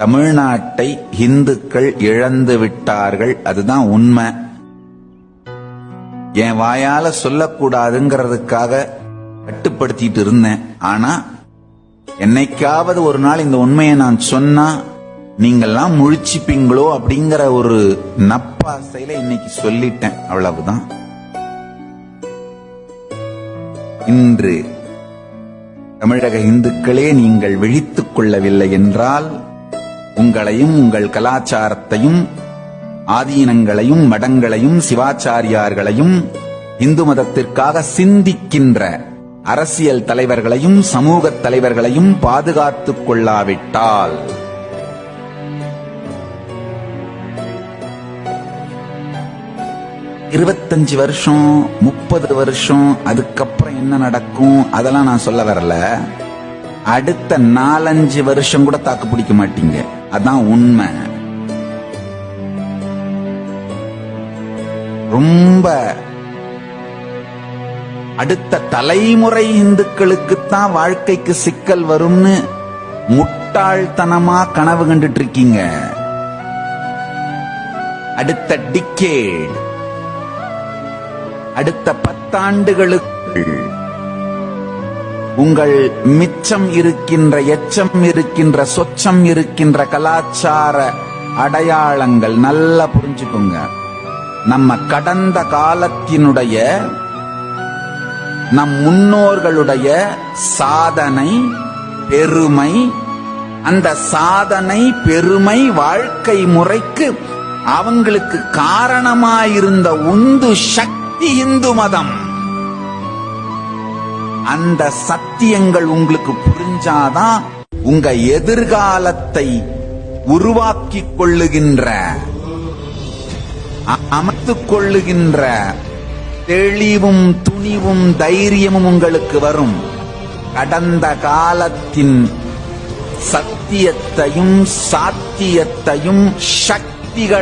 தமிழ்நாட்டை இந்துக்கள் இழந்து விட்டார்கள். அதுதான் உண்மை. என் வாயால சொல்லக்கூடாதுங்கிறதுக்காக கட்டுப்படுத்திட்டு இருந்தேன். ஆனா என்னைக்காவது ஒரு நாள் இந்த உண்மையை நான் சொன்னா நீங்கெல்லாம் முழிச்சுப்பீங்களோ அப்படிங்கிற ஒரு நப்பாசையில இன்னைக்கு சொல்லிட்டேன். அவ்வளவுதான். இன்று தமிழக இந்துக்களே நீங்கள் விழித்துக் கொள்ளவில்லை என்றால் உங்களையும் உங்கள் கலாச்சாரத்தையும் ஆதீனங்களையும் மடங்களையும் சிவாச்சாரியார்களையும் இந்து மதத்திற்காக சிந்திக்கின்ற அரசியல் தலைவர்களையும் சமூக தலைவர்களையும் பாதுகாத்துக் கொள்ளாவிட்டால் இருபத்தஞ்சு வருஷம் 30 வருஷம் அதுக்கப்புறம் என்ன நடக்கும் அதெல்லாம் நான் சொல்ல வரல. அடுத்த 4-5 வருஷம் கூட தாக்கு பிடிக்க மாட்டீங்க. அதான் உண்மை. ரொம்ப அடுத்த தலைமுறை இந்துக்களுக்குத்தான் வாழ்க்கைக்கு சிக்கல் வரும்னு முட்டாள்தனமா கனவு கண்டுட்டு இருக்கீங்க. அடுத்த டிகேட், அடுத்த 10 ஆண்டுகளுக்கு உங்கள் மிச்சம் இருக்கின்ற எச்சம் இருக்கின்ற சொச்சம் இருக்கின்ற கலாச்சார அடையாளங்கள் நல்லா புரிஞ்சுக்கோங்க. நம்ம கடந்த காலத்தினுடைய நம் முன்னோர்களுடைய சாதனை பெருமை, அந்த சாதனை பெருமை வாழ்க்கை முறைக்கு அவங்களுக்கு காரணமாயிருந்த உந்து சக்தி இந்து மதம். அந்த சத்தியங்கள் உங்களுக்கு புரிஞ்சாதான் உங்க எதிர்காலத்தை உருவாக்கிக் கொள்ளுகின்ற அமைத்துக் கொள்ளுகின்ற தெளிவும் துணிவும் தைரியமும் உங்களுக்கு வரும். கடந்த காலத்தின் சத்தியத்தையும் சாத்தியத்தையும் சக்திகள்